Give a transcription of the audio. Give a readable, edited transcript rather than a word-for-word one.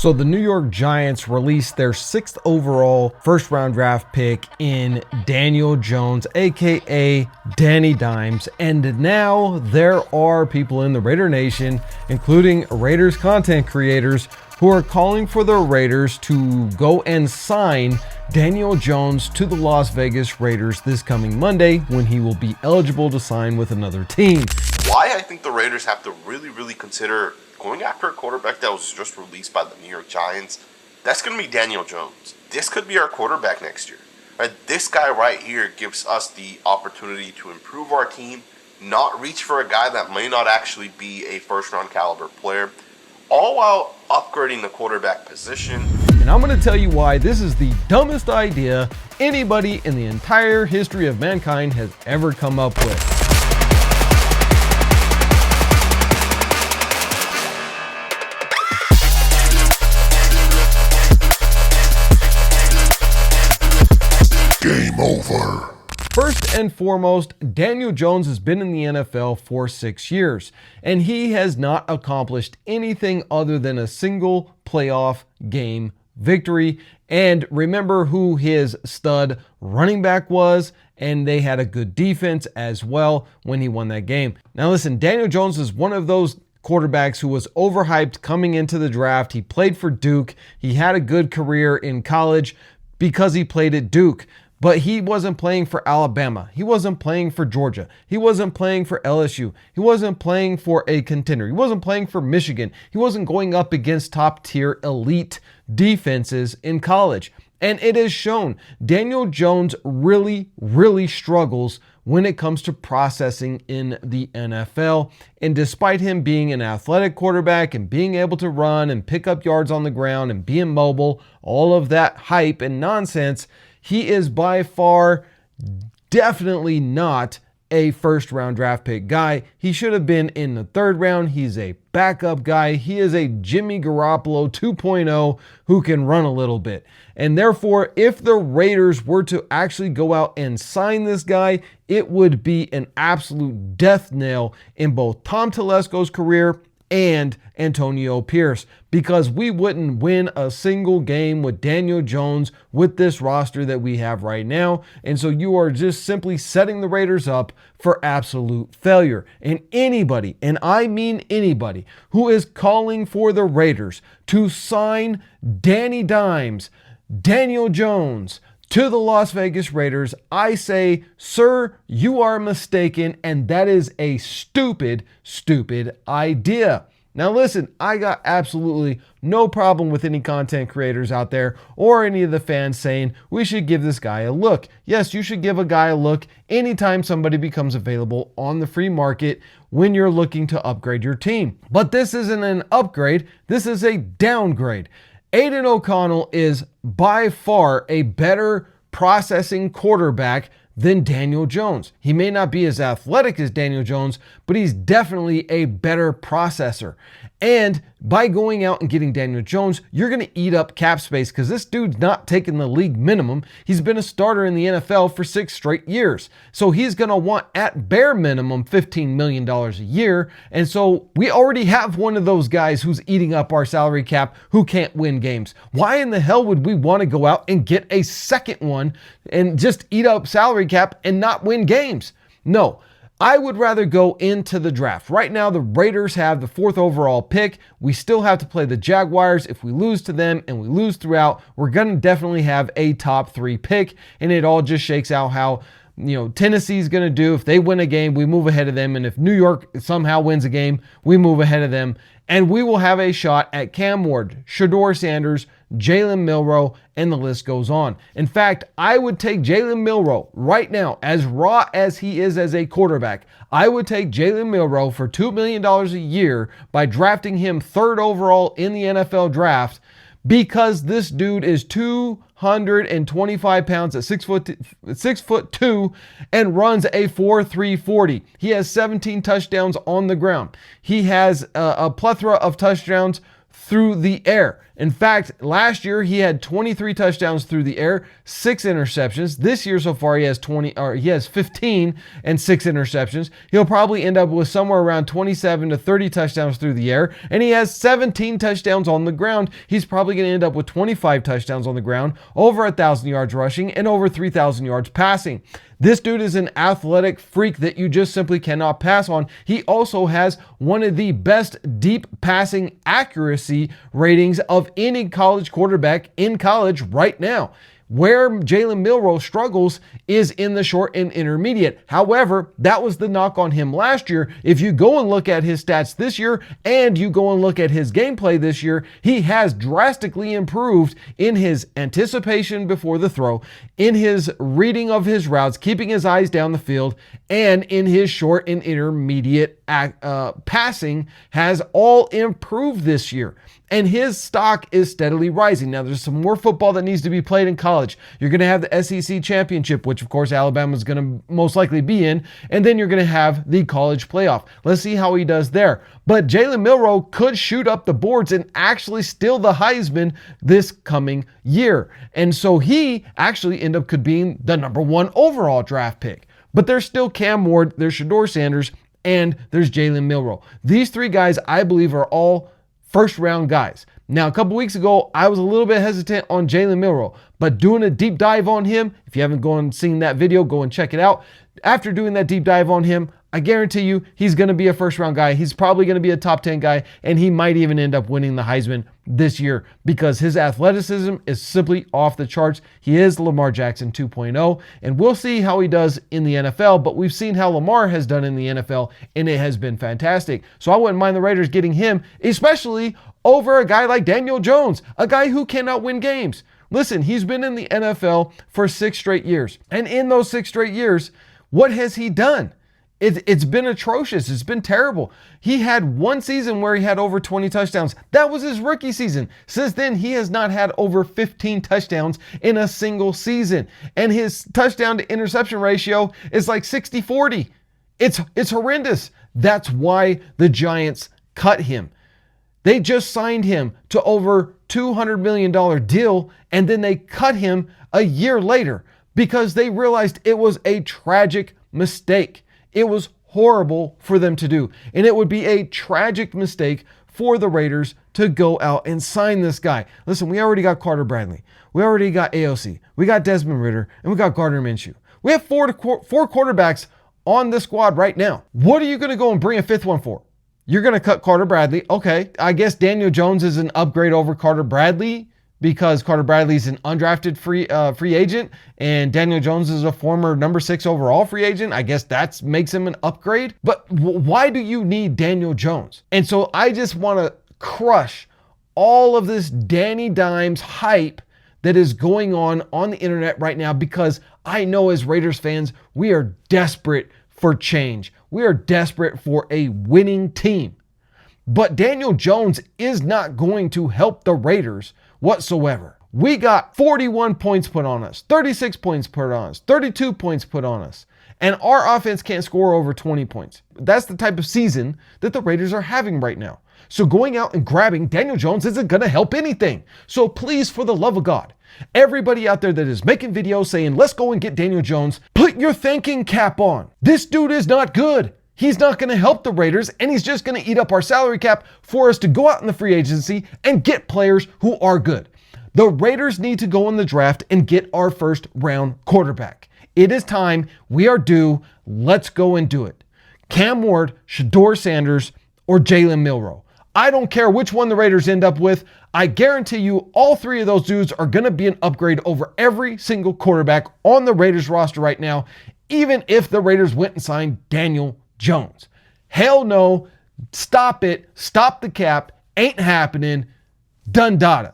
So the New York Giants released their 6th overall first-round draft pick in Daniel Jones, aka Danny Dimes, and now there are people in the Raider Nation, including Raiders content creators, who are calling for the Raiders to go and sign Daniel Jones to the Las Vegas Raiders this coming Monday, when he will be eligible to sign with another team. Why I think the Raiders have to really consider going after a quarterback that was just released by the New York Giants. That's going to be Daniel Jones. This could be our quarterback next year. Right? This guy right here gives us the opportunity to improve our team, not reach for a guy that may not actually be a first-round caliber player, all while upgrading the quarterback position. And I'm going to tell you why this is the dumbest idea anybody in the entire history of mankind has ever come up with. Game over. First and foremost, Daniel Jones has been in the NFL for 6 years, and he has not accomplished anything other than a single playoff game victory. And remember who his stud running back was, and they had a good defense as well when he won that game. Now listen, Daniel Jones is one of those quarterbacks who was overhyped coming into the draft. He played for Duke. He had a good career in college because he played at Duke. But he wasn't playing for Alabama. He wasn't playing for Georgia. He wasn't playing for LSU. He wasn't playing for a contender. He wasn't playing for Michigan. He wasn't going up against top-tier elite defenses in college. And it is shown Daniel Jones really struggles when it comes to processing in the NFL. And despite him being an athletic quarterback and being able to run and pick up yards on the ground and being mobile, all of that hype and nonsense, he is by far definitely not a first-round draft pick guy. He should have been in the 3rd round. He's a backup guy. He is a Jimmy Garoppolo 2.0 who can run a little bit. And therefore, if the Raiders were to actually go out and sign this guy, it would be an absolute death nail in both Tom Telesco's career and Antonio Pierce, because we wouldn't win a single game with Daniel Jones with this roster that we have right now. And so you are just simply setting the Raiders up for absolute failure. And anybody, and I mean anybody, who is calling for the Raiders to sign Danny Dimes, Daniel Jones, to the Las Vegas Raiders, I say, sir, you are mistaken, and that is a stupid idea. Now listen, I got absolutely no problem with any content creators out there or any of the fans saying we should give this guy a look. Yes, you should give a guy a look anytime somebody becomes available on the free market when you're looking to upgrade your team. But this isn't an upgrade, this is a downgrade. Aiden O'Connell is by far a better processing quarterback than Daniel Jones. He may not be as athletic as Daniel Jones, but he's definitely a better processor. And by going out and getting Daniel Jones, you're going to eat up cap space because this dude's not taking the league minimum. He's been a starter in the NFL for 6 straight years. So he's going to want at bare minimum $15 million a year. And so we already have one of those guys who's eating up our salary cap who can't win games. Why in the hell would we want to go out and get a second one and just eat up salary cap and not win games? No. I would rather go into the draft. Right now, the Raiders have the 4th overall pick. We still have to play the Jaguars. If we lose to them and we lose throughout, we're going to definitely have a top 3 pick. And it all just shakes out how, Tennessee's going to do. If they win a game, we move ahead of them. And if New York somehow wins a game, we move ahead of them. And we will have a shot at Cam Ward, Shedeur Sanders, Jalen Milroe, and the list goes on. In fact, I would take Jalen Milroe right now, as raw as he is as a quarterback. I would take Jalen Milroe for $2 million a year by drafting him 3rd overall in the NFL draft, because this dude is 225 pounds at 6'2" and runs a 4.3 40. He has 17 touchdowns on the ground. He has a plethora of touchdowns through the air. In fact, last year he had 23 touchdowns through the air, 6 interceptions. This year so far he has 15 and 6 interceptions. He'll probably end up with somewhere around 27 to 30 touchdowns through the air, and he has 17 touchdowns on the ground. He's probably going to end up with 25 touchdowns on the ground, over 1,000 yards rushing, and over 3,000 yards passing. This dude is an athletic freak that you just simply cannot pass on. He also has one of the best deep passing accuracy ratings of any college quarterback in college right now. Where Jalen Milroe struggles is in the short and intermediate. However, that was the knock on him last year. If you go and look at his stats this year and you go and look at his gameplay this year, he has drastically improved in his anticipation before the throw, in his reading of his routes, keeping his eyes down the field, and in his short and intermediate passing has all improved this year. And his stock is steadily rising. Now, there's some more football that needs to be played in college. You're going to have the SEC championship, which of course Alabama is going to most likely be in, and then you're going to have the college playoff. Let's see how he does there. But Jalen Milroe could shoot up the boards and actually steal the Heisman this coming year. And so he actually could be the #1 overall draft pick. But there's still Cam Ward, there's Shedeur Sanders, and there's Jalen Milroe. These 3 guys, I believe, are all first-round guys. Now, a couple weeks ago, I was a little bit hesitant on Jalen Milroe, but doing a deep dive on him, if you haven't gone and seen that video, go and check it out. After doing that deep dive on him, I guarantee you he's going to be a first-round guy. He's probably going to be a top 10 guy, and he might even end up winning the Heisman this year because his athleticism is simply off the charts. He is Lamar Jackson 2.0, and we'll see how he does in the NFL, but we've seen how Lamar has done in the NFL, and it has been fantastic. So I wouldn't mind the Raiders getting him, especially over a guy like Daniel Jones, a guy who cannot win games. Listen, he's been in the NFL for 6 straight years, and in those 6 straight years, what has he done? It's been atrocious. It's been terrible. He had one season where he had over 20 touchdowns. That was his rookie season. Since then, he has not had over 15 touchdowns in a single season. And his touchdown to interception ratio is like 60-40. It's horrendous. That's why the Giants cut him. They just signed him to over $200 million deal, and then they cut him a year later because they realized it was a tragic mistake. It was horrible for them to do. And it would be a tragic mistake for the Raiders to go out and sign this guy. Listen, we already got Carter Bradley. We already got AOC. We got Desmond Ridder. And we got Gardner Minshew. We have four quarterbacks on the squad right now. What are you going to go and bring a 5th one for? You're going to cut Carter Bradley. Okay, I guess Daniel Jones is an upgrade over Carter Bradley because Carter Bradley is an undrafted free agent and Daniel Jones is a former number 6 overall free agent. I guess that makes him an upgrade. But why do you need Daniel Jones? And so I just want to crush all of this Danny Dimes hype that is going on the internet right now because I know as Raiders fans, we are desperate for change. We are desperate for a winning team. But Daniel Jones is not going to help the Raiders whatsoever. We got 41 points put on us, 36 points put on us, 32 points put on us, and our offense can't score over 20 points. That's the type of season that the Raiders are having right now. So going out and grabbing Daniel Jones isn't going to help anything. So please, for the love of God, everybody out there that is making videos saying, let's go and get Daniel Jones, put your thinking cap on. This dude is not good. He's not going to help the Raiders, and he's just going to eat up our salary cap for us to go out in the free agency and get players who are good. The Raiders need to go in the draft and get our 1st round quarterback. It is time. We are due. Let's go and do it. Cam Ward, Shedeur Sanders, or Jalen Milroe. I don't care which one the Raiders end up with. I guarantee you all 3 of those dudes are going to be an upgrade over every single quarterback on the Raiders roster right now, even if the Raiders went and signed Daniel Jones. Hell no. Stop it. Stop the cap. Ain't happening. Done data.